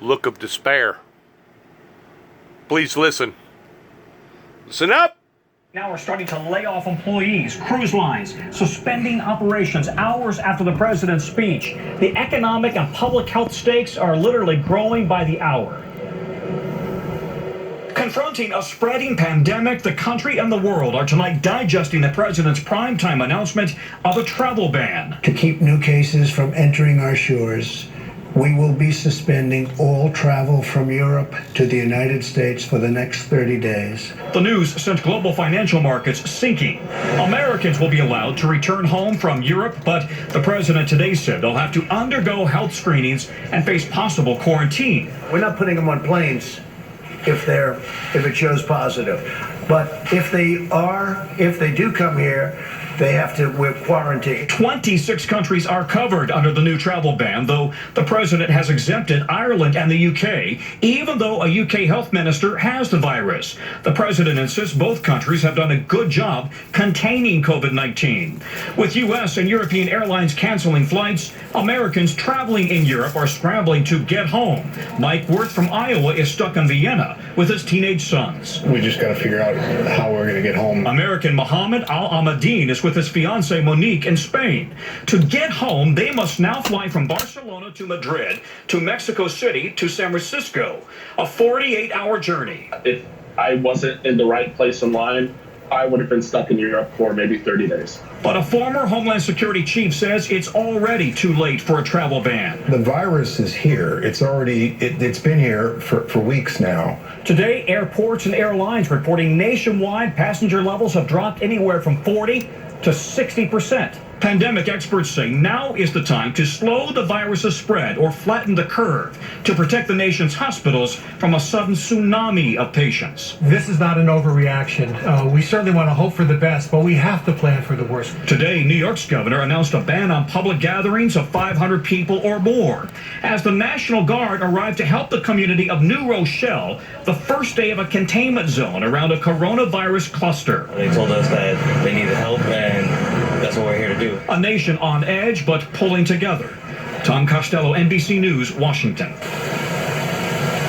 look of despair. Please listen. Listen up! Now we're starting to lay off employees, cruise lines, suspending operations hours after the president's speech. The economic and public health stakes are literally growing by the hour. Confronting a spreading pandemic, the country and the world are tonight digesting the president's primetime announcement of a travel ban. To keep new cases from entering our shores, we will be suspending all travel from Europe to the United States for the next 30 days. The news sent global financial markets sinking. Americans will be allowed to return home from Europe, but the president today said they'll have to undergo health screenings and face possible quarantine. We're not putting them on planes if it shows positive. But if they do come here, we're quarantined. 26 countries are covered under the new travel ban, though the president has exempted Ireland and the UK, even though a UK health minister has the virus. The president insists both countries have done a good job containing COVID-19. With US and European airlines canceling flights, Americans traveling in Europe are scrambling to get home. Mike Wirth from Iowa is stuck in Vienna with his teenage sons. We just got to figure out how we're going to get home. American Mohammed Al-Ahmadine is with his fiancée Monique in Spain. To get home, they must now fly from Barcelona to Madrid, to Mexico City, to San Francisco. A 48-hour journey. If I wasn't in the right place in line, I would have been stuck in Europe for maybe 30 days. But a former Homeland Security chief says it's already too late for a travel ban. The virus is here. It's been here for weeks now. Today, airports and airlines reporting nationwide passenger levels have dropped anywhere from 40 to 60%. Pandemic experts say now is the time to slow the virus's spread or flatten the curve to protect the nation's hospitals from a sudden tsunami of patients. This is not an overreaction. We certainly want to hope for the best, but we have to plan for the worst. Today, New York's governor announced a ban on public gatherings of 500 people or more, as the National Guard arrived to help the community of New Rochelle, the first day of a containment zone around a coronavirus cluster. They told us that they needed help, and that's what we're here to do. A nation on edge, but pulling together. Tom Costello, NBC News, Washington.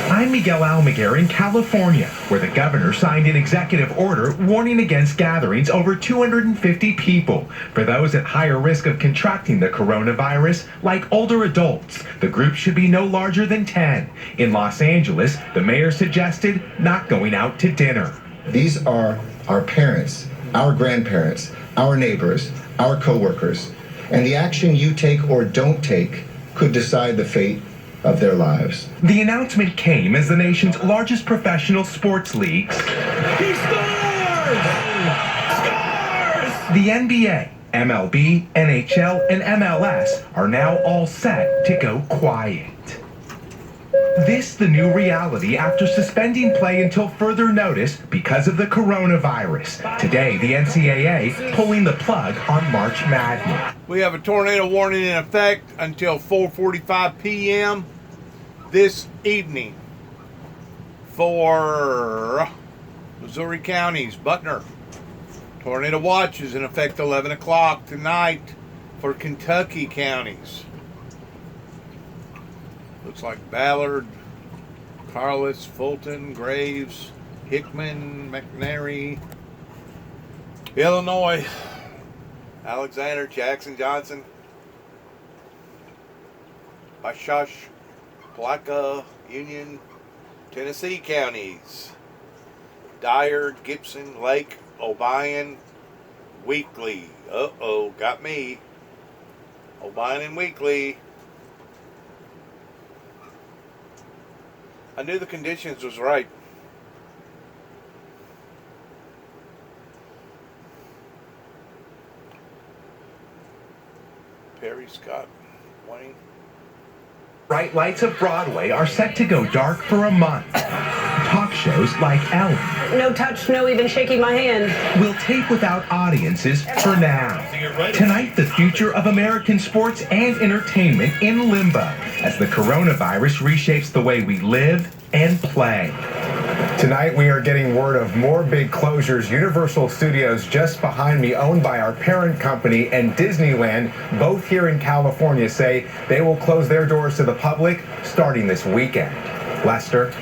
I'm Miguel Almaguer in California, where the governor signed an executive order warning against gatherings over 250 people. For those at higher risk of contracting the coronavirus, like older adults, the group should be no larger than 10. In Los Angeles, the mayor suggested not going out to dinner. These are our parents, our grandparents, our neighbors, our co-workers, and the action you take or don't take could decide the fate of their lives. The announcement came as the nation's largest professional sports leagues, He scores! Scores! the NBA, MLB, NHL, and MLS, are now all set to go quiet. This the new reality after suspending play until further notice because of the coronavirus. Today, the NCAA pulling the plug on March Madness. We have a tornado warning in effect until 4:45 p.m. this evening for Missouri counties. Butner. Tornado watch is in effect 11 o'clock tonight for Kentucky counties. Looks like Ballard, Carlos, Fulton, Graves, Hickman, McNary, Illinois, Alexander, Jackson, Johnson, Bashash, Placa, Union, Tennessee counties, Dyer, Gibson, Lake, Obion, Weekly. Uh-oh, got me. Obion and Weekly. I knew the conditions was right. Perry, Scott, Wayne. Bright lights of Broadway are set to go dark for a month. Talk shows like Ellen No touch, no even shaking my hand. will tape without audiences for now. Tonight, the future of American sports and entertainment in limbo as the coronavirus reshapes the way we live and play. Tonight, we are getting word of more big closures. Universal Studios, just behind me, owned by our parent company, and Disneyland, both here in California, say they will close their doors to the public starting this weekend. Lester?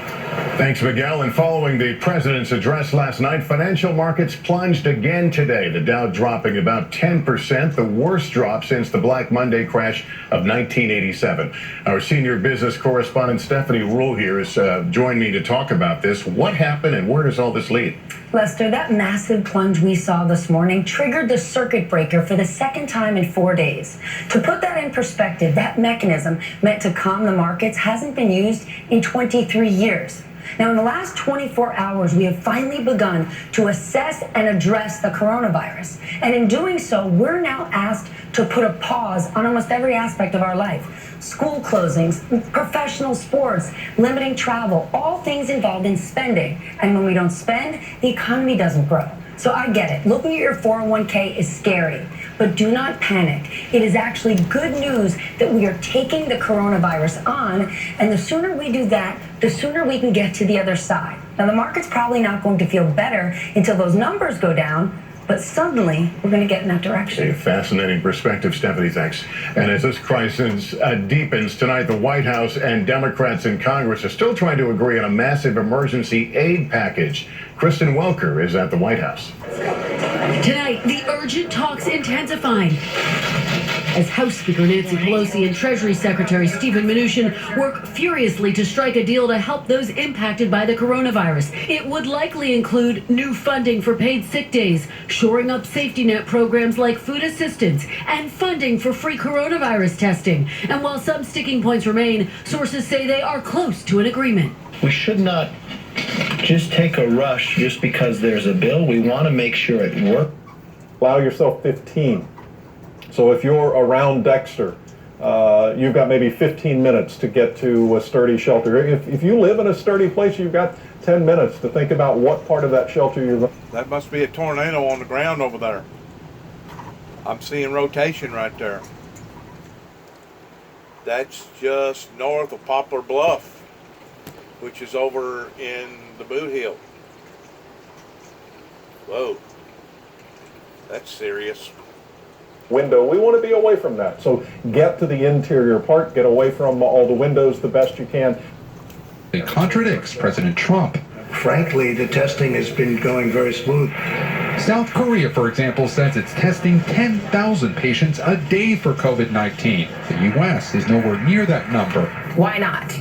Thanks, Miguel. And following the president's address last night, financial markets plunged again today. The Dow dropping about 10%, the worst drop since the Black Monday crash of 1987. Our senior business correspondent Stephanie Rule here has joined me to talk about this. What happened and where does all this lead? Lester, that massive plunge we saw this morning triggered the circuit breaker for the second time in 4 days. To put that in perspective, that mechanism meant to calm the markets hasn't been used in 23 years. Now, in the last 24 hours, we have finally begun to assess and address the coronavirus. And in doing so, we're now asked to put a pause on almost every aspect of our life. School closings, professional sports, limiting travel, all things involved in spending. And when we don't spend, the economy doesn't grow. So I get it. Looking at your 401k is scary, but do not panic. It is actually good news that we are taking the coronavirus on, and the sooner we do that, the sooner we can get to the other side. Now, the market's probably not going to feel better until those numbers go down, but suddenly we're going to get in that direction. A fascinating perspective, Stephanie. Thanks. And as this crisis deepens tonight, the White House and Democrats in Congress are still trying to agree on a massive emergency aid package. Kristen Welker is at the White House. Tonight, the urgent talks intensifying as House Speaker Nancy Pelosi and Treasury Secretary Steven Mnuchin work furiously to strike a deal to help those impacted by the coronavirus. It would likely include new funding for paid sick days, shoring up safety net programs like food assistance, and funding for free coronavirus testing. And while some sticking points remain, sources say they are close to an agreement. We should not just take a rush just because there's a bill. We want to make sure it works. Allow yourself 15. So if you're around Dexter, you've got maybe 15 minutes to get to a sturdy shelter. If you live in a sturdy place, you've got 10 minutes to think about what part of that shelter you're going. That must be a tornado on the ground over there. I'm seeing rotation right there. That's just north of Poplar Bluff, which is over in the Boot Hill. Whoa, that's serious. Window. We want to be away from that. So get to the interior part, get away from all the windows the best you can. It contradicts President Trump. Frankly, the testing has been going very smooth. South Korea, for example, says it's testing 10,000 patients a day for COVID-19. The U.S. is nowhere near that number. Why not?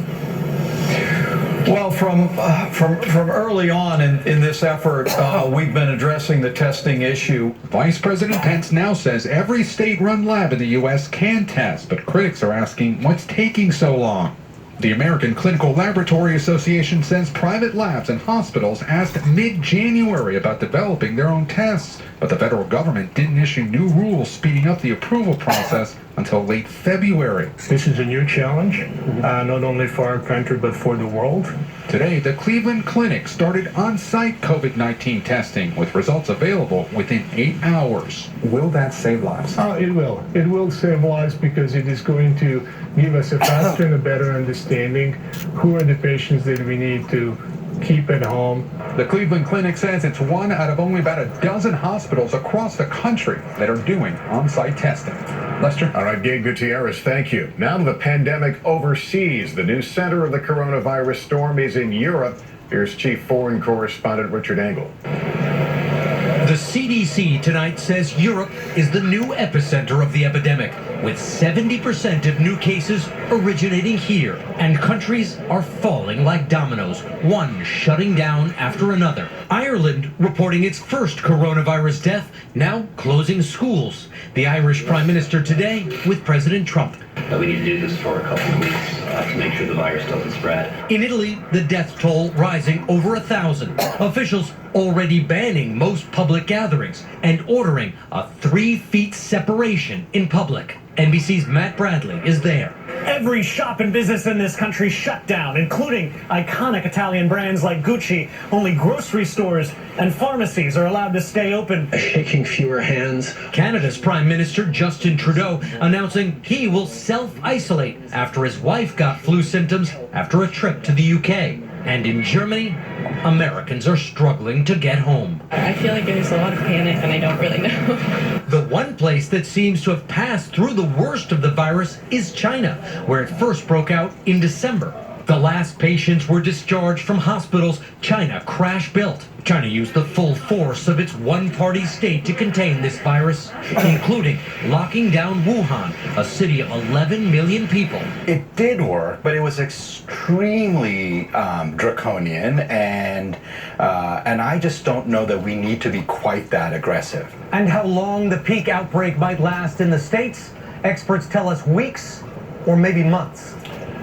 Well, from early on in this effort, we've been addressing the testing issue. Vice President Pence now says every state-run lab in the U.S. can test, but critics are asking what's taking so long. The American Clinical Laboratory Association says private labs and hospitals asked mid-January about developing their own tests, but the federal government didn't issue new rules speeding up the approval process until late February. This is a new challenge, not only for our country, but for the world. Today, the Cleveland Clinic started on-site COVID-19 testing with results available within 8 hours. Will that save lives? It will. It will save lives because it is going to give us a faster and a better understanding who are the patients that we need to keep at home. The Cleveland Clinic says it's one out of only about a dozen hospitals across the country that are doing on-site testing. Lester? All right, Gabe Gutierrez, thank you. Now to the pandemic overseas. The new center of the coronavirus storm is in Europe. Here's Chief Foreign Correspondent Richard Engel. The CDC tonight says Europe is the new epicenter of the epidemic, with 70% of new cases originating here. And countries are falling like dominoes, one shutting down after another. Ireland reporting its first coronavirus death, now closing schools. The Irish Prime Minister today with President Trump. We need to do this for a couple of weeks to make sure the virus doesn't spread. In Italy, the death toll rising over 1,000. Officials already banning most public gatherings and ordering a 3 feet separation in public. NBC's Matt Bradley is there. Every shop and business in this country shut down, including iconic Italian brands like Gucci. Only grocery stores and pharmacies are allowed to stay open. Shaking fewer hands. Canada's Prime Minister Justin Trudeau announcing he will self-isolate after his wife got flu symptoms after a trip to the UK. And in Germany, Americans are struggling to get home. I feel like there's a lot of panic and I don't really know. The one place that seems to have passed through the worst of the virus is China, where it first broke out in December. The last patients were discharged from hospitals China crash-built. China used the full force of its one-party state to contain this virus, including locking down Wuhan, a city of 11 million people. It did work, but it was extremely draconian, and I just don't know that we need to be quite that aggressive. And how long the peak outbreak might last in the States? Experts tell us weeks or maybe months.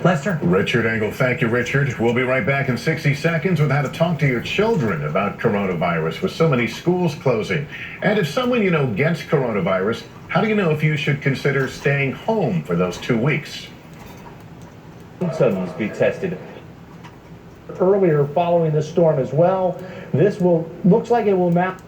Lester? Richard Engel, thank you, Richard. We'll be right back in 60 seconds with how to talk to your children about coronavirus with so many schools closing. And if someone you know gets coronavirus, how do you know if you should consider staying home for those 2 weeks? Symptoms be tested earlier following the storm as well. This looks like it will map.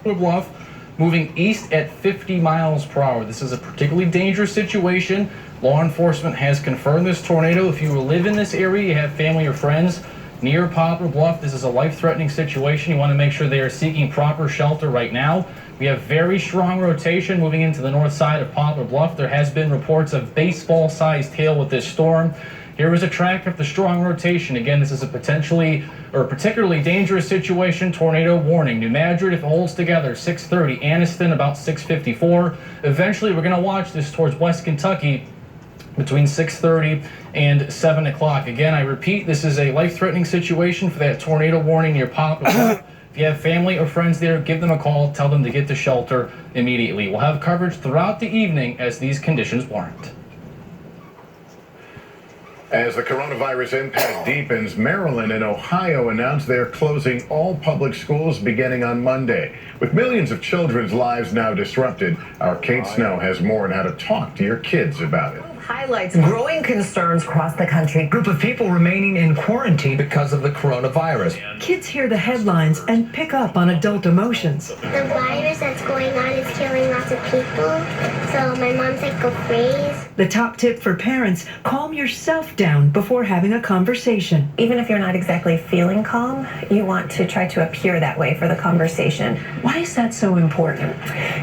Bluff moving east at 50 miles per hour. This is a particularly dangerous situation. Law enforcement has confirmed this tornado. If you live in this area, you have family or friends near Poplar Bluff, this is a life-threatening situation. You want to make sure they are seeking proper shelter right now. We have very strong rotation moving into the north side of Poplar Bluff. There has been reports of baseball-sized hail with this storm. Here is a track of the strong rotation. Again, this is a particularly dangerous situation. Tornado warning. New Madrid, if it holds together, 6:30. Anniston, about 6:54. Eventually, we're going to watch this towards West Kentucky between 6:30 and 7 o'clock. Again, I repeat, this is a life-threatening situation for that tornado warning near Poplar Bluff. If you have family or friends there, give them a call. Tell them to get to shelter immediately. We'll have coverage throughout the evening as these conditions warrant. As the coronavirus impact deepens, Maryland and Ohio announced they're closing all public schools beginning on Monday. With millions of children's lives now disrupted, our Kate Snow has more on how to talk to your kids about it. Highlights growing concerns across the country. Group of people remaining in quarantine because of the coronavirus. Kids hear the headlines and pick up on adult emotions. The virus that's going on is killing lots of people, so my mom's like, go crazy. The top tip for parents, calm yourself down before having a conversation. Even if you're not exactly feeling calm, you want to try to appear that way for the conversation. Why is that so important?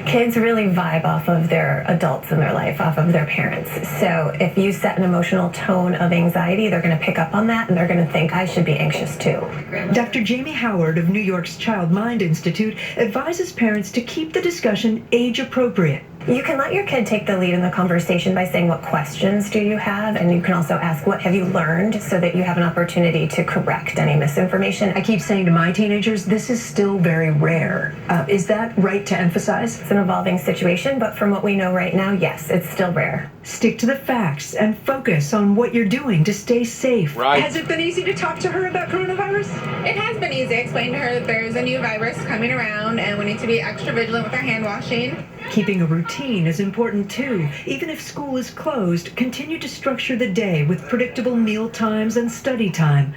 Kids really vibe off of their adults in their life, off of their parents. So if you set an emotional tone of anxiety, they're going to pick up on that and they're going to think, I should be anxious too. Dr. Jamie Howard of New York's Child Mind Institute advises parents to keep the discussion age appropriate. You can let your kid take the lead in the conversation by saying, what questions do you have? And you can also ask, what have you learned, so that you have an opportunity to correct any misinformation. I keep saying to my teenagers, this is still very rare. Is that right to emphasize? It's an evolving situation, but from what we know right now, yes, it's still rare. Stick to the facts and focus on what you're doing to stay safe. Right. Has it been easy to talk to her about coronavirus? It has been easy. Explain to her that there's a new virus coming around and we need to be extra vigilant with our hand washing. Keeping a routine is important too. Even if school is closed, continue to structure the day with predictable meal times and study time.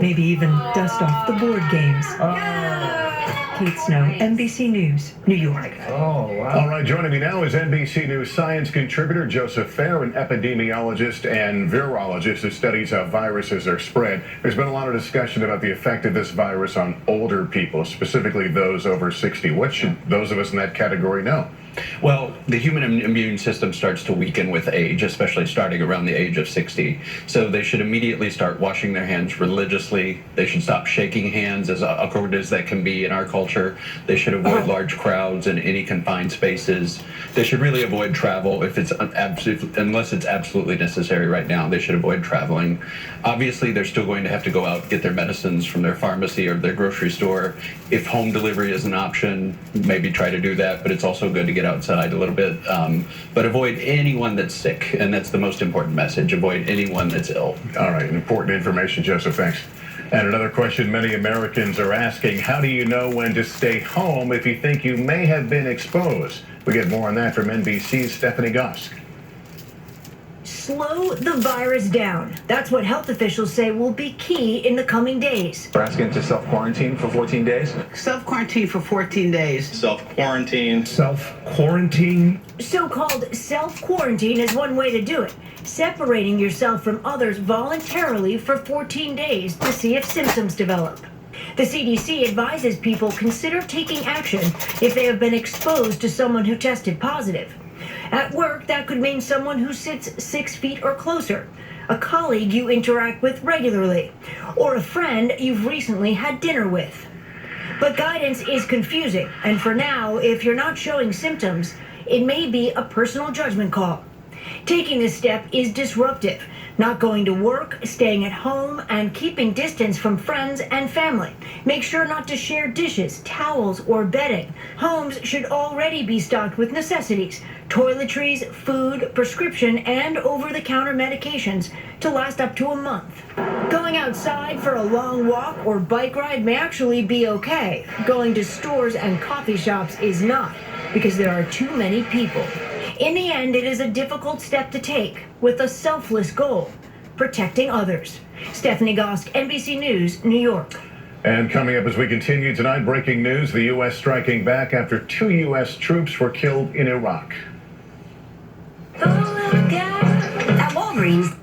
Maybe even dust off the board games. Kate Snow, NBC News, New York. Oh, wow. All right, joining me now is NBC News science contributor Joseph Fair, an epidemiologist and virologist who studies how viruses are spread. There's been a lot of discussion about the effect of this virus on older people, specifically those over 60. What should those of us in that category know? Well, the human immune system starts to weaken with age, especially starting around the age of 60. So they should immediately start washing their hands religiously. They should stop shaking hands, as awkward as that can be in our culture. They should avoid large crowds in any confined spaces. They should really avoid travel if it's unless it's absolutely necessary right now. They should avoid traveling. Obviously, they're still going to have to go out and get their medicines from their pharmacy or their grocery store. If home delivery is an option, maybe try to do that, but it's also good to get outside a little bit, but avoid anyone that's sick, and that's the most important message. Avoid anyone that's ill. All right, important information, Joseph. Thanks. And another question many Americans are asking, how do you know when to stay home if you think you may have been exposed? We get more on that from NBC's Stephanie Gosk. slow the virus down. That's what health officials say will be key in the coming days. We're asking to self-quarantine for 14 days. Self-quarantine for 14 days. Self-quarantine. Self-quarantine. So-called self-quarantine is one way to do it. Separating yourself from others voluntarily for 14 days to see if symptoms develop. The CDC advises people consider taking action if they have been exposed to someone who tested positive. At work, that could mean someone who sits 6 feet or closer, a colleague you interact with regularly, or a friend you've recently had dinner with. But guidance is confusing, and for now, if you're not showing symptoms, it may be a personal judgment call. Taking this step is disruptive. Not going to work, staying at home, and keeping distance from friends and family. Make sure not to share dishes, towels, or bedding. Homes should already be stocked with necessities, toiletries, food, prescription, and over-the-counter medications to last up to a month. Going outside for a long walk or bike ride may actually be okay. Going to stores and coffee shops is not, because there are too many people. In the end, it is a difficult step to take with a selfless goal, protecting others. Stephanie Gosk, NBC News, New York. And coming up as we continue tonight, breaking news, the U.S. striking back after 2 U.S. troops were killed in Iraq. At Walgreens.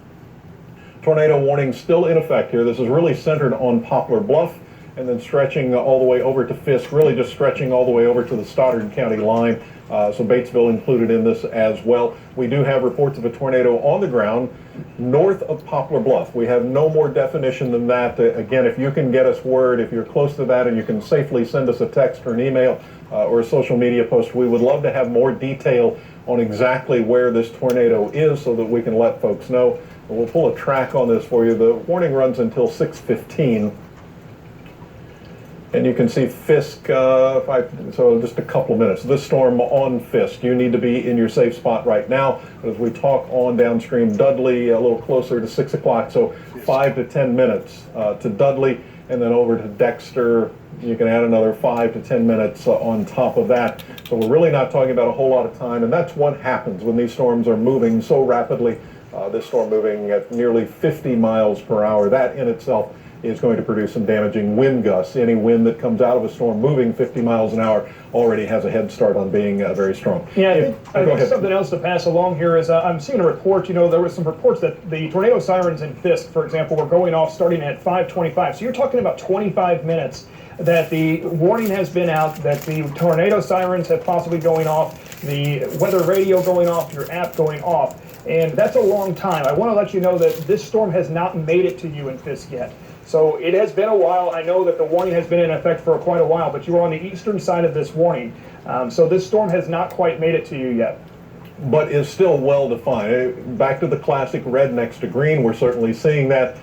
Tornado warning still in effect here. This is really centered on Poplar Bluff and then stretching all the way over to Fisk, really just stretching all the way over to the Stoddard County line. So Batesville included in this as well. We do have reports of a tornado on the ground north of Poplar Bluff. We have no more definition than that. Again, if you can get us word, if you're close to that and you can safely send us a text or an email or a social media post, we would love to have more detail on exactly where this tornado is so that we can let folks know. We'll pull a track on this for you. The warning runs until 6:15. And you can see Fisk, so just a couple of minutes. This storm on Fisk, you need to be in your safe spot right now. As we talk on downstream, Dudley a little closer to 6 o'clock, so 5 to 10 minutes to Dudley, and then over to Dexter. You can add another 5 to 10 minutes on top of that. So we're really not talking about a whole lot of time, and that's what happens when these storms are moving so rapidly. This storm moving at nearly 50 miles per hour. That in itself is going to produce some damaging wind gusts. Any wind that comes out of a storm moving 50 miles an hour already has a head start on being very strong. Yeah, I think something else to pass along here is I'm seeing a report, there was some reports that the tornado sirens in Fisk, for example, were going off starting at 5:25. So you're talking about 25 minutes that the warning has been out, that the tornado sirens have possibly going off, the weather radio going off, your app going off. And that's a long time. I want to let you know that this storm has not made it to you in Fisk yet. So it has been a while. I know that the warning has been in effect for quite a while, but you are on the eastern side of this warning. So this storm has not quite made it to you yet. But is still well defined. Back to the classic red next to green, we're certainly seeing that.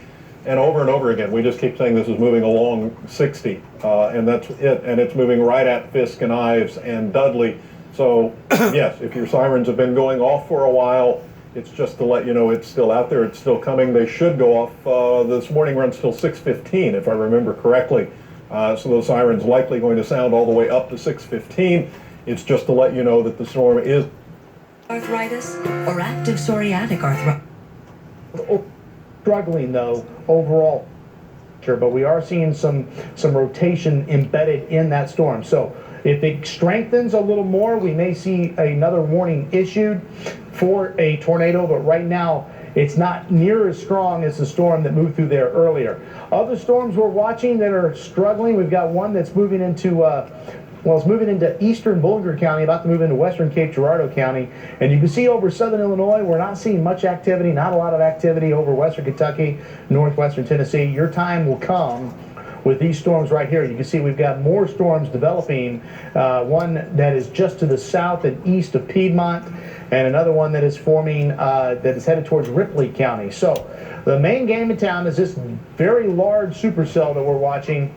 And over again, we just keep saying this is moving along 60, and that's it. And it's moving right at Fisk and Ives and Dudley. So yes, if your sirens have been going off for a while, it's just to let you know it's still out there, it's still coming. They should go off. This morning runs till 6:15, if I remember correctly. So those sirens likely going to sound all the way up to 6:15. It's just to let you know that the storm is Arthritis or active psoriatic arthritis. Struggling though overall, but we are seeing some rotation embedded in that storm. So if it strengthens a little more, we may see another warning issued for a tornado, but right now it's not near as strong as the storm that moved through there earlier. Other storms we're watching that are struggling, we've got one that's moving into it's moving into eastern Bullinger County, about to move into western Cape Girardeau County. And you can see over southern Illinois, we're not seeing much activity, not a lot of activity over western Kentucky, northwestern Tennessee. Your time will come with these storms right here. You can see we've got more storms developing, one that is just to the south and east of Piedmont, and another one that is forming, that is headed towards Ripley County. So the main game in town is this very large supercell that we're watching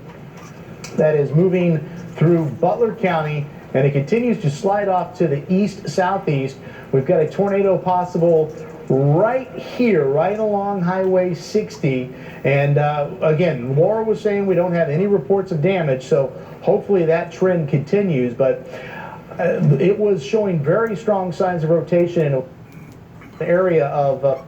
that is moving through Butler County, and it continues to slide off to the east-southeast. We've got a tornado possible right here, right along Highway 60. And again, Laura was saying we don't have any reports of damage, so hopefully that trend continues. But it was showing very strong signs of rotation in the area of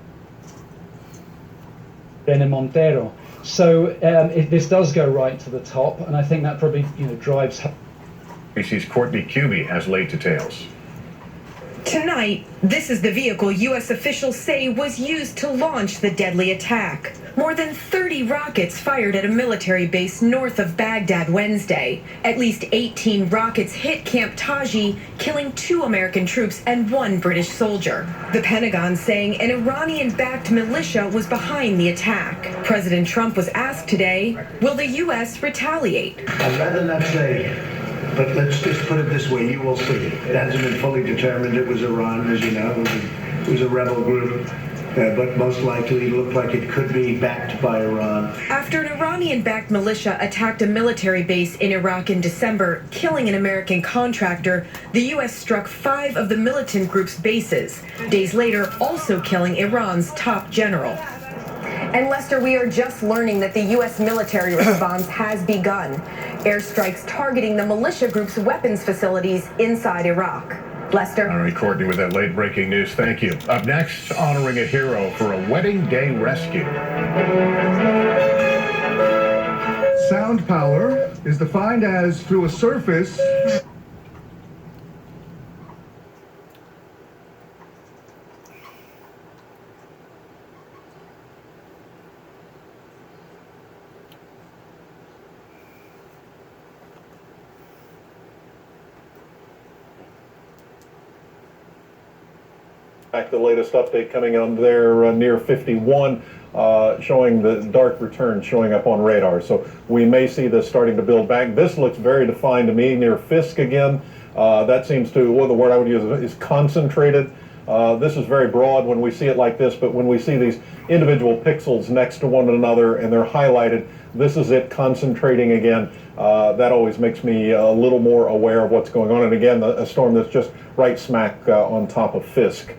Bene Montero. So if this does go right to the top, and I think that probably drives. ABC's Courtney Cubey has late details. Tonight, this is the vehicle U.S. officials say was used to launch the deadly attack. More than 30 rockets fired at a military base north of Baghdad Wednesday. At least 18 rockets hit Camp Taji, killing 2 American troops and 1 British soldier. The Pentagon saying an Iranian-backed militia was behind the attack. President Trump was asked today, will the U.S. retaliate? I'd rather not say. But let's just put it this way, you will see. It hasn't been fully determined. It was Iran, as you know. It was a rebel group. But most likely it looked like it could be backed by Iran. After an Iranian-backed militia attacked a military base in Iraq in December, killing an American contractor, the U.S. struck 5 of the militant group's bases. Days later, also killing Iran's top general. And Lester, we are just learning that the U.S. military response has begun. Airstrikes targeting the militia group's weapons facilities inside Iraq. Lester? All right, Courtney, with that late breaking news, thank you. Up next, honoring a hero for a wedding day rescue. Sound power is defined as through a surface. The latest update coming on there near 51, showing the dark return showing up on radar. So we may see this starting to build back. This looks very defined to me near Fisk again. That seems to, well, the word I would use is concentrated. This is very broad when we see it like this, but when we see these individual pixels next to one another and they're highlighted, this is it concentrating again. That always makes me a little more aware of what's going on. And again, a storm that's just right smack on top of Fisk.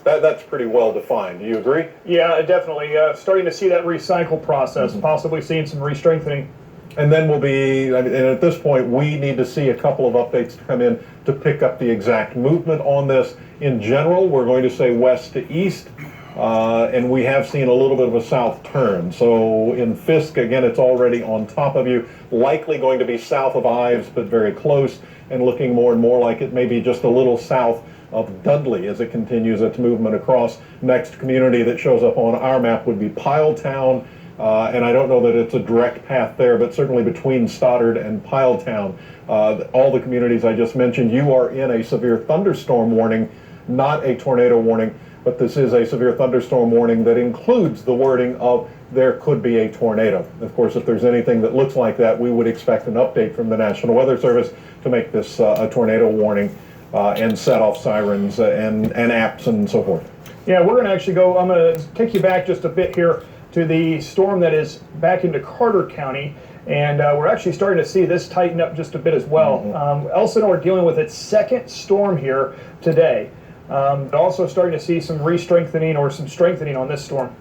That's pretty well defined. Do you agree? Yeah, definitely. Starting to see that recycle process, possibly seeing some re-strengthening. And then we'll be, and at this point, we need to see a couple of updates come in to pick up the exact movement on this. In general, we're going to say west to east, and we have seen a little bit of a south turn. So in Fisk, again, it's already on top of you, likely going to be south of Ives, but very close, and looking more and more like it may be just a little south of Dudley as it continues its movement across. Next community that shows up on our map would be Piletown, and I don't know that it's a direct path there, but certainly between Stoddard and Piletown, all the communities I just mentioned, you are in a severe thunderstorm warning, not a tornado warning, but this is a severe thunderstorm warning that includes the wording of there could be a tornado. Of course, if there's anything that looks like that, we would expect an update from the National Weather Service to make this a tornado warning. And set off sirens and apps and so forth. Yeah, we're going to actually go, I'm going to take you back just a bit here to the storm that is back into Carter County. And we're actually starting to see this tighten up just a bit as well. Elsinore dealing with its second storm here today. But also starting to see some re-strengthening or some strengthening on this storm.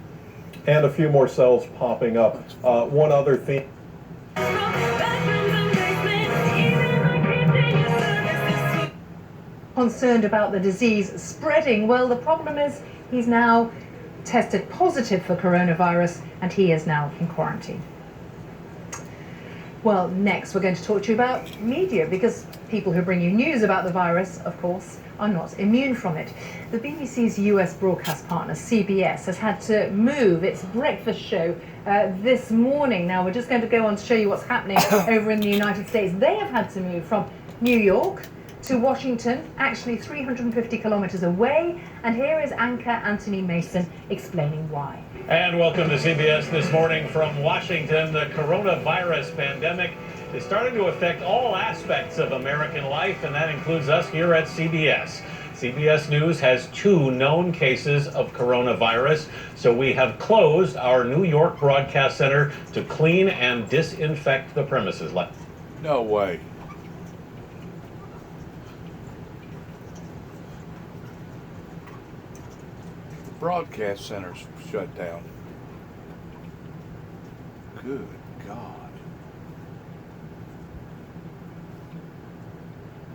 And a few more cells popping up. One other thing. Concerned about the disease spreading. Well, the problem is he's now tested positive for coronavirus and he is now in quarantine. Well, next we're going to talk to you about media, because people who bring you news about the virus, of course, are not immune from it. The BBC's US broadcast partner, CBS, has had to move its breakfast show this morning. Now, we're just going to go on to show you what's happening over in the United States. They have had to move from New York to Washington, actually 350 kilometers away. And here is anchor Anthony Mason explaining why. And welcome to CBS This Morning from Washington. The coronavirus pandemic is starting to affect all aspects of American life, and that includes us here at CBS. CBS News has 2 known cases of coronavirus, so we have closed our New York broadcast center to clean and disinfect the premises. No way. Broadcast center's shut down. Good God.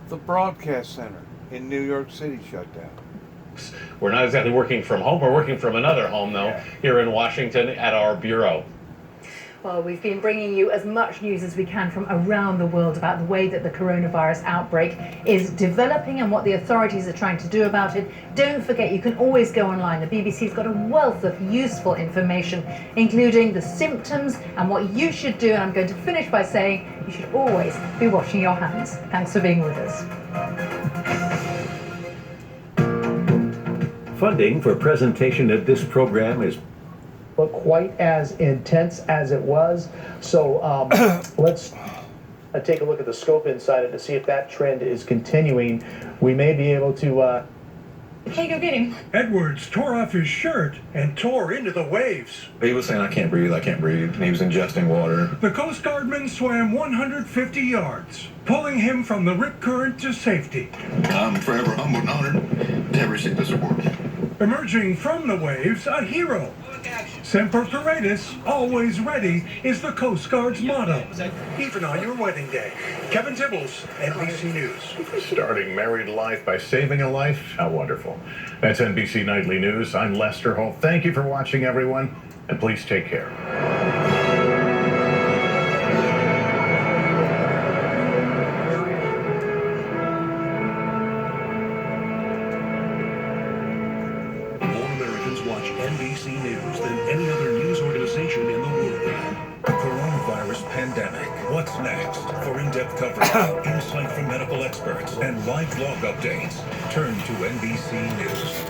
The broadcast center in New York City shut down. We're not exactly working from home. We're working from another home, though, here in Washington at our bureau. Well, we've been bringing you as much news as we can from around the world about the way that the coronavirus outbreak is developing and what the authorities are trying to do about it. Don't forget, you can always go online. The BBC's got a wealth of useful information, including the symptoms and what you should do. And I'm going to finish by saying you should always be washing your hands. Thanks for being with us. Funding for presentation of this program is but quite as intense as it was. So let's take a look at the scope inside it to see if that trend is continuing. We may be able to... Hey, go get him. Edwards tore off his shirt and tore into the waves. He was saying, I can't breathe, and he was ingesting water. The Coast Guardman swam 150 yards, pulling him from the rip current to safety. I'm forever humbled and honored to receive this award. Emerging from the waves, a hero. Semper Paratus, always ready, is the Coast Guard's motto, even on your wedding day. Kevin Tibbles, NBC News. Starting married life by saving a life? How wonderful. That's NBC Nightly News. I'm Lester Holt. Thank you for watching, everyone, and please take care. NBC News than any other news organization in the world. The coronavirus pandemic. What's next? For in-depth coverage, insight from medical experts, and live blog updates, turn to NBC News.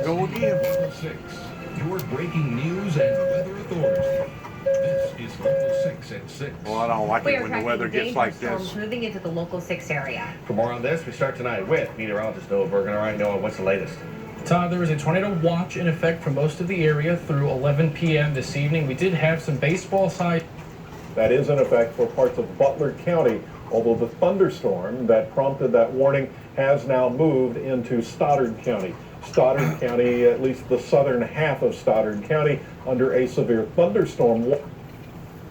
Go again. 6. Your breaking news and weather authority. This is Local 6 at 6. Well, I don't like it when the weather gets like this. Moving into the Local 6 area. For more on this, we start tonight with meteorologist Noah Bergen. All right, Noah, what's the latest? Todd, there is a tornado watch in effect for most of the area through 11 p.m. this evening. We did have some baseball side. That is in effect for parts of Butler County, although the thunderstorm that prompted that warning has now moved into Stoddard County. Stoddard County, at least the southern half of Stoddard County, under a severe thunderstorm.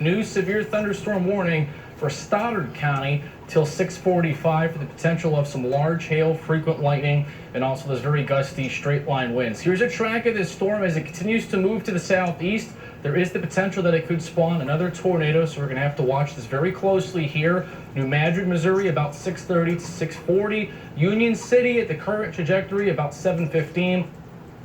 New severe thunderstorm warning for Stoddard County till 6:45 for the potential of some large hail, frequent lightning, and also those very gusty straight line winds. Here's a track of this storm as it continues to move to the southeast. There is the potential that it could spawn another tornado, so we're going to have to watch this very closely here. New Madrid, Missouri, about 6:30 to 6:40. Union City at the current trajectory, about 7:15.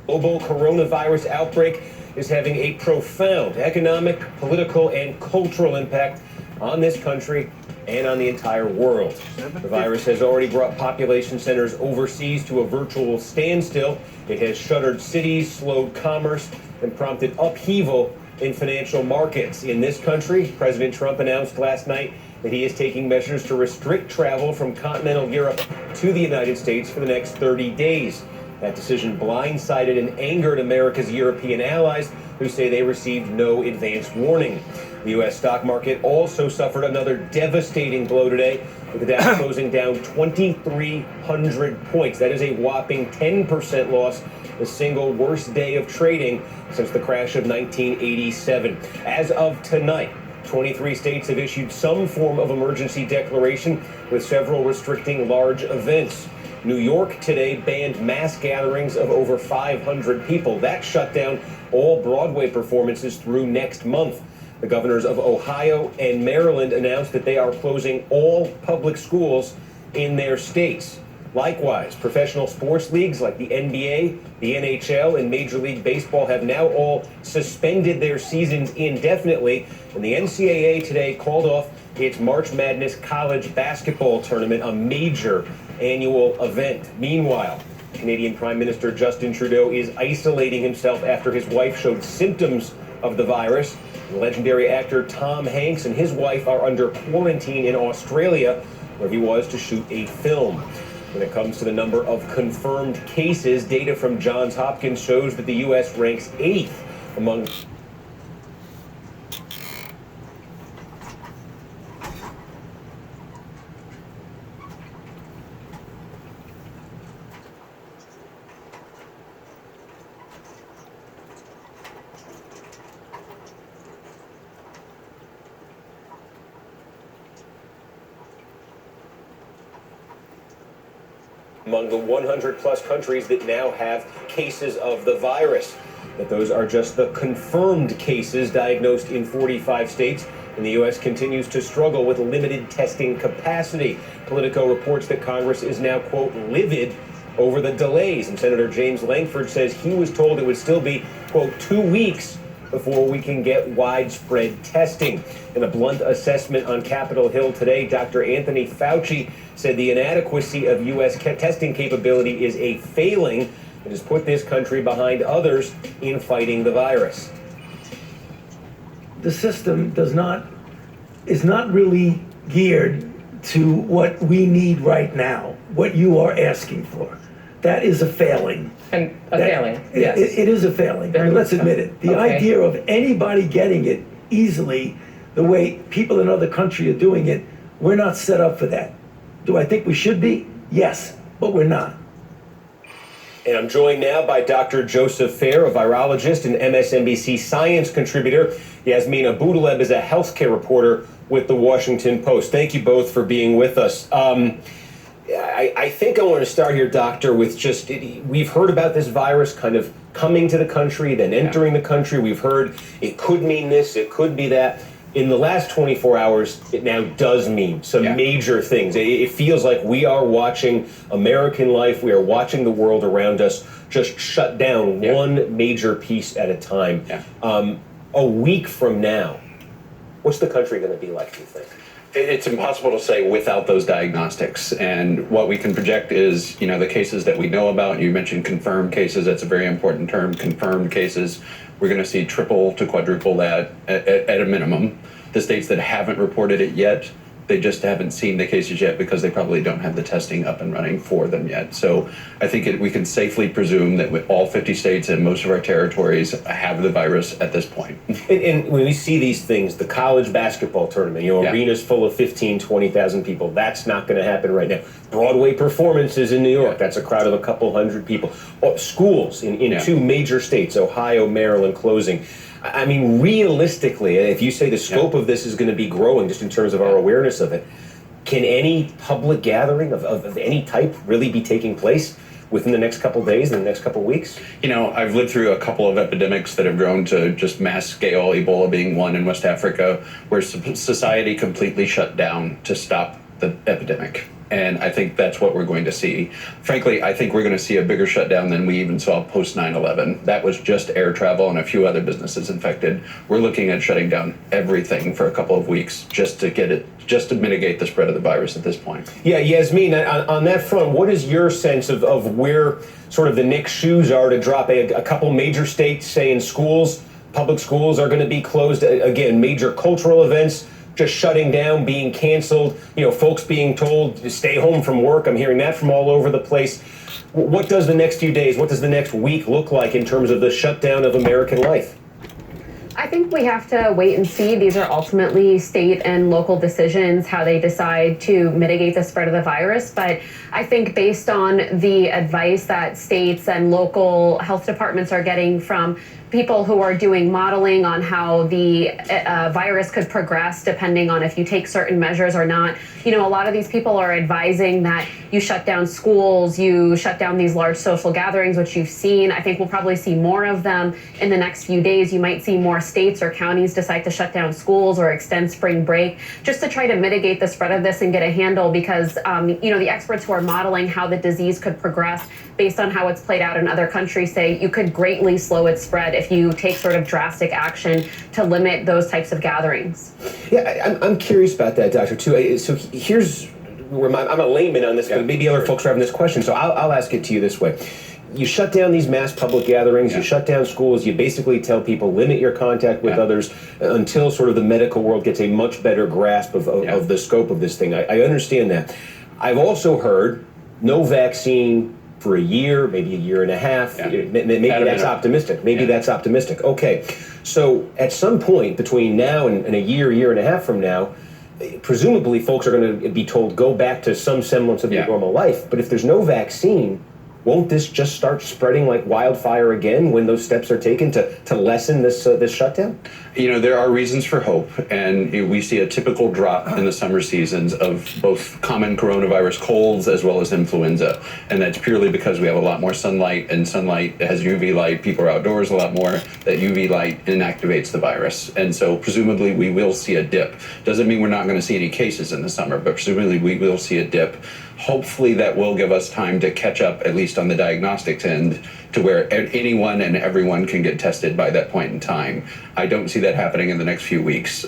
Global coronavirus outbreak is having a profound economic, political, and cultural impact on this country and on the entire world. The virus has already brought population centers overseas to a virtual standstill. It has shuttered cities, slowed commerce, and prompted upheaval in financial markets. In this country, President Trump announced last night that he is taking measures to restrict travel from continental Europe to the United States for the next 30 days. That decision blindsided and angered America's European allies, who say they received no advance warning. The U.S. stock market also suffered another devastating blow today, with the Dow closing down 2,300 points. That is a whopping 10% loss, the single worst day of trading since the crash of 1987. As of tonight, 23 states have issued some form of emergency declaration, with several restricting large events. New York today banned mass gatherings of over 500 people. That shut down all Broadway performances through next month. The governors of Ohio and Maryland announced that they are closing all public schools in their states. Likewise, professional sports leagues like the NBA, the NHL, and Major League Baseball have now all suspended their seasons indefinitely. And the NCAA today called off its March Madness college basketball tournament, a major annual event. Meanwhile, Canadian Prime Minister Justin Trudeau is isolating himself after his wife showed symptoms of the virus. The legendary actor Tom Hanks and his wife are under quarantine in Australia, where he was to shoot a film. When it comes to the number of confirmed cases, data from Johns Hopkins shows that the U.S. ranks 8th among among the 100 plus countries that now have cases of the virus. But those are just the confirmed cases diagnosed in 45 states, and the U.S. continues to struggle with limited testing capacity. Politico reports that Congress is now, quote, livid over the delays, and Senator James Langford says he was told it would still be, quote, 2 weeks before we can get widespread testing. In a blunt assessment on Capitol Hill today, Dr. Anthony Fauci said the inadequacy of U.S. testing capability is a failing that has put this country behind others in fighting the virus. The system is not really geared to what we need right now, what you are asking for. That is a failing. And failing, yes. It is a failing. I mean, let's admit it. The idea of anybody getting it easily, the way people in other countries are doing it, we're not set up for that. Do I think we should be? Yes, but we're not. And I'm joined now by Dr. Joseph Fair, a virologist and MSNBC science contributor. Yasmin Abudaleb is a healthcare reporter with the Washington Post. Thank you both for being with us. I think I want to start here, Doctor, with just, we've heard about this virus kind of coming to the country, then entering the country. We've heard it could mean this, it could be that. In the last 24 hours, it now does mean some major things. It feels like we are watching American life, we are watching the world around us just shut down one major piece at a time. A week from now, what's the country going to be like, do you think? It's impossible to say without those diagnostics. And what we can project is, the cases that we know about. You mentioned confirmed cases. That's a very important term, confirmed cases. We're going to see triple to quadruple that at a minimum. The states that haven't reported it yet, they just haven't seen the cases yet because they probably don't have the testing up and running for them yet. So I think we can safely presume that with all 50 states and most of our territories have the virus at this point. And when we see these things, the college basketball tournament, arenas full of 15, 20,000 people, that's not going to happen right now. Broadway performances in New York, that's a crowd of a couple hundred people. Schools in two major states, Ohio, Maryland, closing. I mean, realistically, if you say the scope of this is going to be growing just in terms of our awareness of it, can any public gathering of any type really be taking place within the next couple of days, in the next couple of weeks? I've lived through a couple of epidemics that have grown to just mass scale, Ebola being one in West Africa, where society completely shut down to stop the epidemic. And I think that's what we're going to see. Frankly, I think we're going to see a bigger shutdown than we even saw post 9/11. That was just air travel and a few other businesses infected. We're looking at shutting down everything for a couple of weeks just to mitigate the spread of the virus at this point. Yeah, Yasmin, on that front, what is your sense of where sort of the next shoes are to drop? A couple major states saying schools, public schools are going to be closed. Again, major cultural events just shutting down, being canceled, folks being told to stay home from work. I'm hearing that from all over the place. What does the next few days, what does the next week look like in terms of the shutdown of American life? I think we have to wait and see. These are ultimately state and local decisions, how they decide to mitigate the spread of the virus. But I think based on the advice that states and local health departments are getting from people who are doing modeling on how the virus could progress depending on if you take certain measures or not. A lot of these people are advising that you shut down schools, you shut down these large social gatherings, which you've seen. I think we'll probably see more of them in the next few days. You might see more states or counties decide to shut down schools or extend spring break just to try to mitigate the spread of this and get a handle because, the experts who are modeling how the disease could progress based on how it's played out in other countries say you could greatly slow its spread if you take sort of drastic action to limit those types of gatherings. Yeah, I'm curious about that, Doctor, too. So here's where I'm a layman on this, but maybe other folks are having this question, so I'll ask it to you this way. You shut down these mass public gatherings, you shut down schools, you basically tell people limit your contact with others until sort of the medical world gets a much better grasp of the scope of this thing. I understand that. I've also heard no vaccine for a year, maybe a year and a half. Maybe that's optimistic. That's optimistic. Okay, so at some point between now and a year and a half from now, presumably folks are going to be told go back to some semblance of your normal life. But if there's no vaccine, won't this just start spreading like wildfire again when those steps are taken to lessen this shutdown? You know, there are reasons for hope, and we see a typical drop in the summer seasons of both common coronavirus colds as well as influenza. And that's purely because we have a lot more sunlight, and sunlight has UV light. People are outdoors a lot more. That UV light inactivates the virus. And so presumably we will see a dip. Doesn't mean we're not going to see any cases in the summer, but presumably we will see a dip. Hopefully that will give us time to catch up, at least on the diagnostics end, to where anyone and everyone can get tested by that point in time. I don't see that happening in the next few weeks,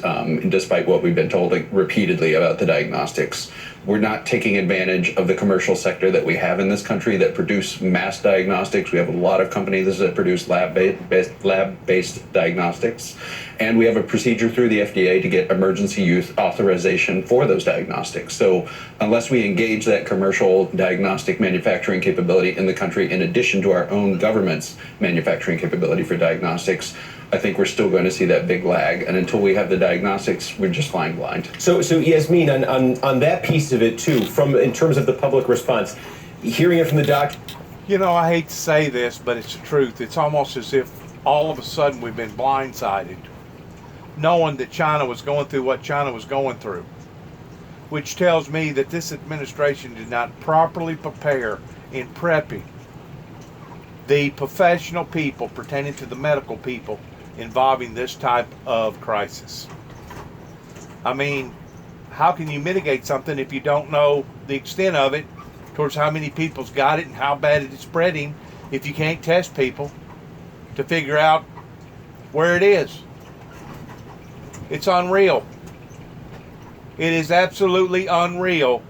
despite what we've been told repeatedly about the diagnostics. We're not taking advantage of the commercial sector that we have in this country that produce mass diagnostics. We have a lot of companies that produce lab-based diagnostics. And we have a procedure through the FDA to get emergency use authorization for those diagnostics. So unless we engage that commercial diagnostic manufacturing capability in the country, in addition to our own government's manufacturing capability for diagnostics, I think we're still going to see that big lag. And until we have the diagnostics, we're just flying blind. So Yasmin, on that piece of it too, in terms of the public response, hearing it from the doctor. You know, I hate to say this, but it's the truth. It's almost as if all of a sudden we've been blindsided, knowing that China was going through what China was going through, which tells me that this administration did not properly prepare in prepping the professional people pertaining to the medical people involving this type of crisis. I mean, how can you mitigate something if you don't know the extent of it, towards how many people's got it and how bad it is spreading, if you can't test people to figure out where it is? It's unreal. It is absolutely unreal,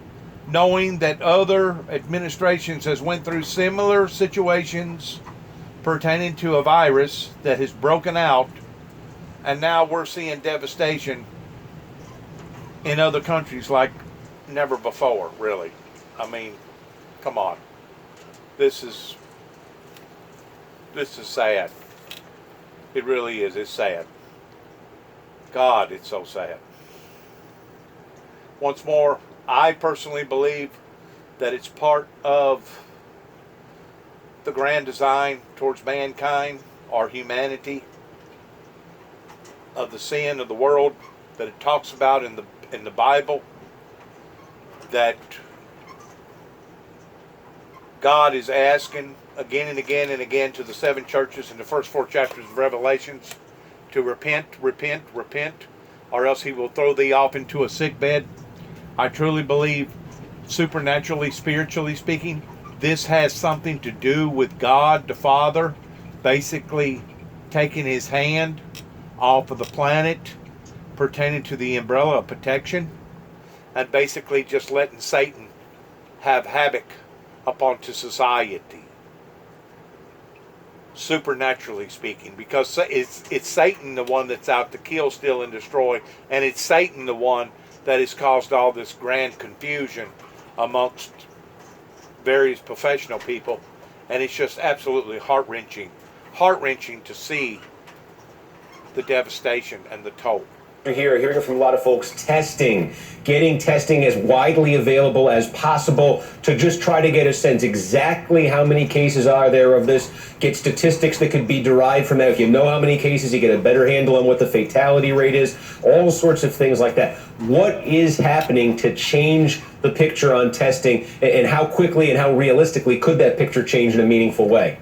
knowing that other administrations has went through similar situations pertaining to a virus that has broken out, and now we're seeing devastation in other countries like never before, really. I mean, come on. This is sad. It really is. It's sad. God, it's so sad. Once more, I personally believe that it's part of the grand design towards mankind, our humanity, of the sin of the world that it talks about in the Bible, that God is asking again and again and again to the 7 churches in the first 4 chapters of Revelations to repent, repent, repent, or else he will throw thee off into a sick bed. I truly believe, supernaturally, spiritually speaking, this has something to do with God the Father basically taking his hand off of the planet pertaining to the umbrella of protection and basically just letting Satan have havoc upon to society, supernaturally speaking, because it's Satan the one that's out to kill, steal, and destroy, and it's Satan the one that has caused all this grand confusion amongst various professional people, and it's just absolutely heart-wrenching to see the devastation and the toll. Hearing from a lot of folks, getting testing as widely available as possible to just try to get a sense exactly how many cases are there of this, get statistics that could be derived from that. If you know how many cases, you get a better handle on what the fatality rate is, all sorts of things like that. What is happening to change the picture on testing, and how quickly and how realistically could that picture change in a meaningful way?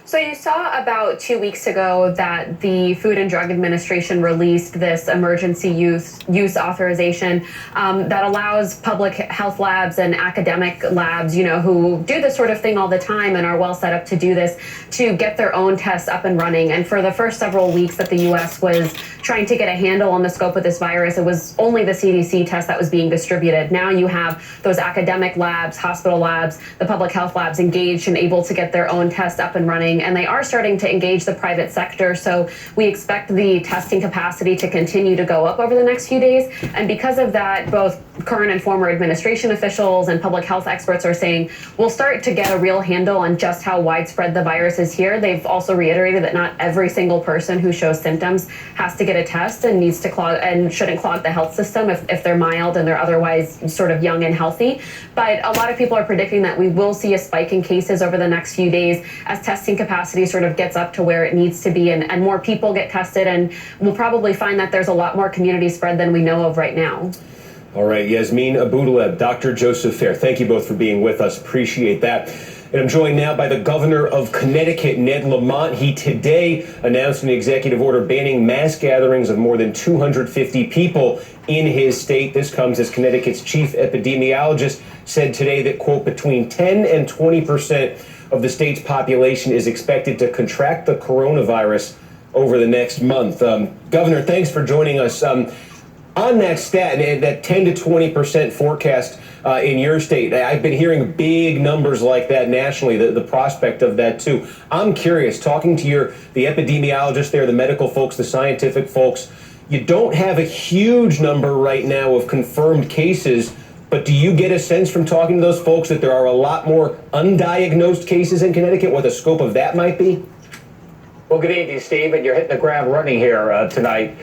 So you saw about 2 weeks ago that the Food and Drug Administration released this emergency use authorization that allows public health labs and academic labs, who do this sort of thing all the time and are well set up to do this, to get their own tests up and running. And for the first several weeks that the U.S. was trying to get a handle on the scope of this virus, it was only the CDC test that was being distributed. Now you have those academic labs, hospital labs, the public health labs engaged and able to get their own tests up and running testing, and they are starting to engage the private sector. So we expect the testing capacity to continue to go up over the next few days. And because of that, both current and former administration officials and public health experts are saying we'll start to get a real handle on just how widespread the virus is here. They've also reiterated that not every single person who shows symptoms has to get a test and needs to clog and shouldn't clog the health system if they're mild and they're otherwise sort of young and healthy. But a lot of people are predicting that we will see a spike in cases over the next few days as testing capacity sort of gets up to where it needs to be, and more people get tested, and we'll probably find that there's a lot more community spread than we know of right now. All right, Yasmin Abuduleb, Dr. Joseph Fair, thank you both for being with us. Appreciate that. And I'm joined now by the governor of Connecticut, Ned Lamont. He today announced an executive order banning mass gatherings of more than 250 people in his state. This comes as Connecticut's chief epidemiologist said today that, quote, between 10 and 20% of the state's population is expected to contract the coronavirus over the next month. Governor, thanks for joining us. On that stat, that 10 to 20% forecast in your state, I've been hearing big numbers like that nationally, the prospect of that too. I'm curious, talking to the epidemiologists there, the medical folks, the scientific folks, you don't have a huge number right now of confirmed cases, but do you get a sense from talking to those folks that there are a lot more undiagnosed cases in Connecticut, what the scope of that might be? Well, good evening, Steve, and you're hitting the ground running here tonight.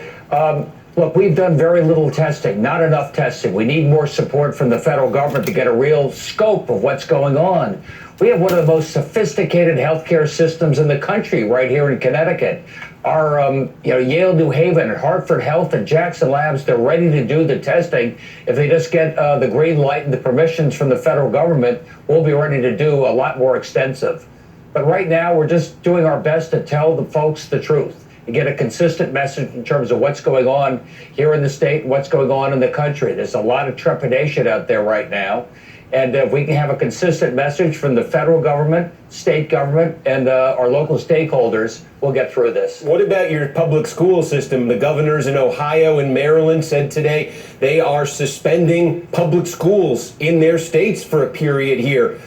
Look, we've done very little testing, not enough testing. We need more support from the federal government to get a real scope of what's going on. We have one of the most sophisticated healthcare systems in the country right here in Connecticut. Our Yale, New Haven, and Hartford Health and Jackson Labs, they're ready to do the testing. If they just get the green light and the permissions from the federal government, we'll be ready to do a lot more extensive. But right now, we're just doing our best to tell the folks the truth. You get a consistent message in terms of what's going on here in the state and what's going on in the country. There's a lot of trepidation out there right now. And if we can have a consistent message from the federal government, state government, and our local stakeholders, we'll get through this. What about your public school system? The governors in Ohio and Maryland said today they are suspending public schools in their states for a period here.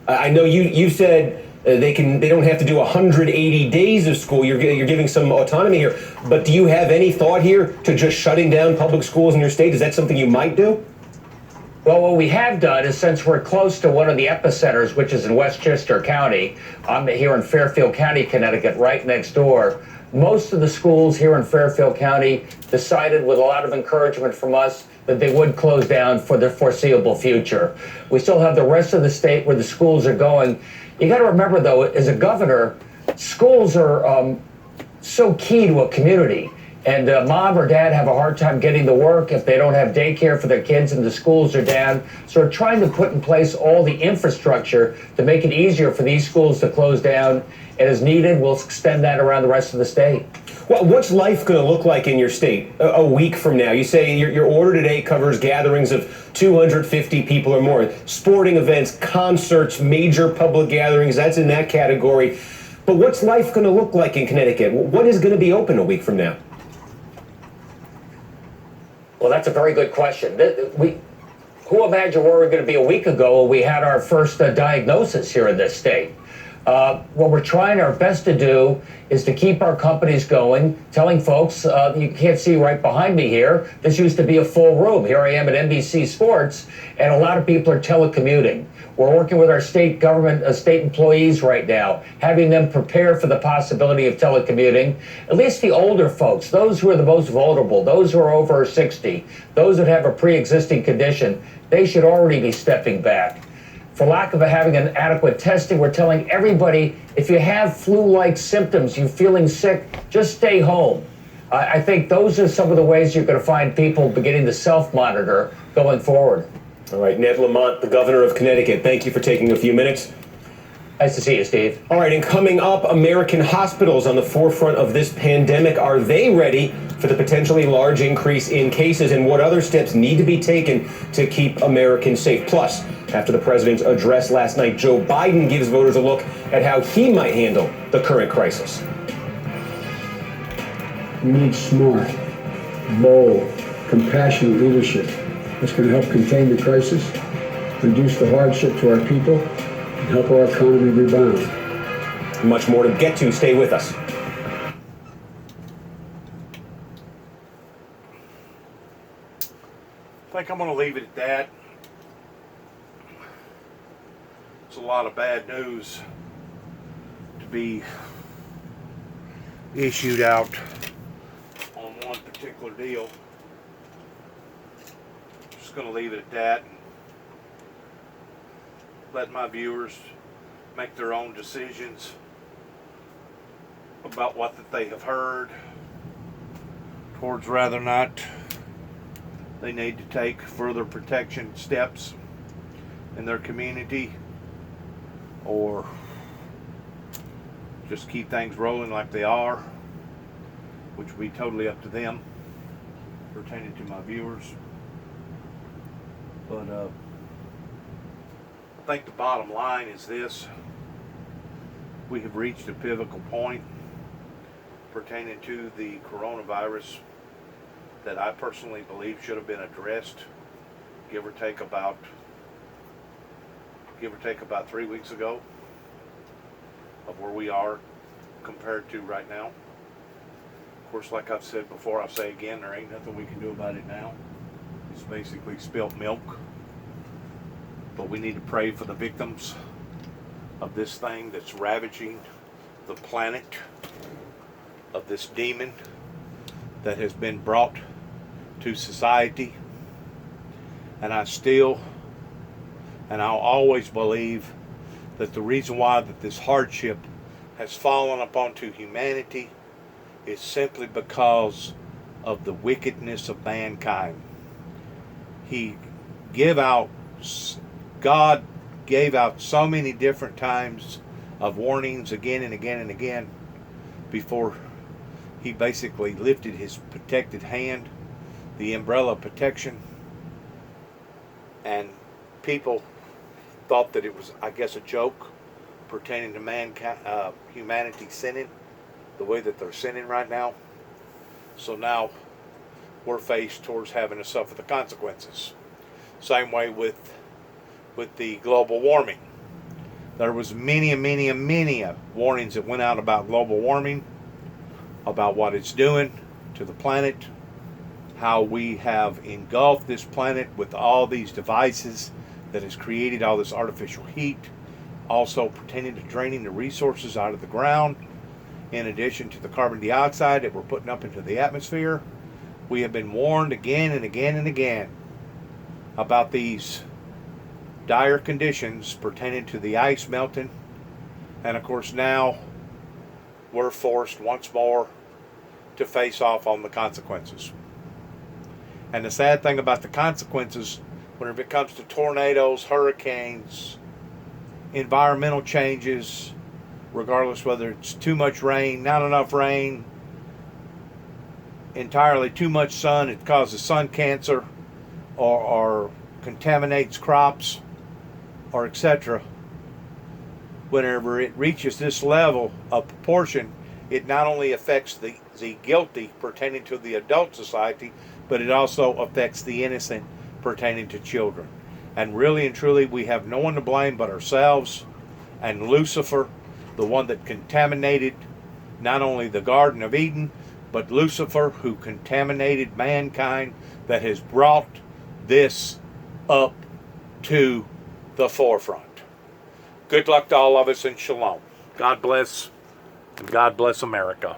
I know you said they don't have to do 180 days of school. You're giving some autonomy here. But do you have any thought here to just shutting down public schools in your state? Is that something you might do? Well, what we have done is, since we're close to one of the epicenters, which is in Westchester County, I'm here in Fairfield County, Connecticut, right next door. Most of the schools here in Fairfield County decided, with a lot of encouragement from us, that they would close down for the foreseeable future. We still have the rest of the state where the schools are going. You got to remember, though, as a governor, schools are so key to a community. And mom or dad have a hard time getting to work if they don't have daycare for their kids and the schools are down. So we're trying to put in place all the infrastructure to make it easier for these schools to close down. And as needed, we'll extend that around the rest of the state. Well, what's life going to look like in your state a week from now? You say your order today covers gatherings of 250 people or more, sporting events, concerts, major public gatherings. That's in that category. But what's life going to look like in Connecticut? What is going to be open a week from now? Well, that's a very good question. Who imagined where we were going to be a week ago when we had our first diagnosis here in this state? What we're trying our best to do is to keep our companies going, telling folks, you can't see right behind me here, this used to be a full room. Here I am at NBC Sports, and a lot of people are telecommuting. We're working with our state government, state employees right now, having them prepare for the possibility of telecommuting. At least the older folks, those who are the most vulnerable, those who are over 60, those that have a pre-existing condition, they should already be stepping back. For lack of having an adequate testing, we're telling everybody, if you have flu-like symptoms, you're feeling sick, just stay home. I think those are some of the ways you're going to find people beginning to self-monitor going forward. All right, Ned Lamont, the governor of Connecticut, thank you for taking a few minutes. Nice to see you, Steve. All right, and coming up, American hospitals on the forefront of this pandemic. Are they ready for the potentially large increase in cases, and what other steps need to be taken to keep Americans safe? Plus, after the president's address last night, Joe Biden gives voters a look at how he might handle the current crisis. We need smart, bold, compassionate leadership that's going to help contain the crisis, reduce the hardship to our people, and help our economy rebound. Much more to get to. Stay with us. I think I'm going to leave it at that. It's a lot of bad news to be issued out on one particular deal. Just going to leave it at that and let my viewers make their own decisions about what that they have heard towards whether or not they need to take further protection steps in their community or just keep things rolling like they are, which will be totally up to them pertaining to my viewers. But I think the bottom line is this: we have reached a pivotal point pertaining to the coronavirus that I personally believe should have been addressed, give or take about 3 weeks ago, of where we are compared to right now. Of course, like I've said before, I'll say again, there ain't nothing we can do about it now. It's basically spilt milk. But we need to pray for the victims of this thing that's ravaging the planet, of this demon that has been brought to society. And I'll always believe that the reason why that this hardship has fallen upon to humanity is simply because of the wickedness of mankind. God gave out so many different times of warnings again and again and again before he basically lifted his protected hand, the umbrella of protection, and people thought that it was, I guess, a joke pertaining to humanity sinning the way that they're sinning right now. So now we're faced towards having to suffer the consequences. Same way with the global warming. There was many warnings that went out about global warming, about what it's doing to the planet, how we have engulfed this planet with all these devices that has created all this artificial heat, also pertaining to draining the resources out of the ground, in addition to the carbon dioxide that we're putting up into the atmosphere. We have been warned again and again and again about these dire conditions pertaining to the ice melting, and of course now we're forced once more to face off on the consequences. And the sad thing about the consequences, whenever it comes to tornadoes, hurricanes, environmental changes, regardless whether it's too much rain, not enough rain, entirely too much sun, it causes sun cancer, or contaminates crops, or etc. Whenever it reaches this level of proportion, it not only affects the guilty pertaining to the adult society, but it also affects the innocent pertaining to children. And really and truly, we have no one to blame but ourselves and Lucifer, the one that contaminated not only the Garden of Eden, but Lucifer, who contaminated mankind, that has brought this up to the forefront. Good luck to all of us, and shalom. God bless, and God bless America.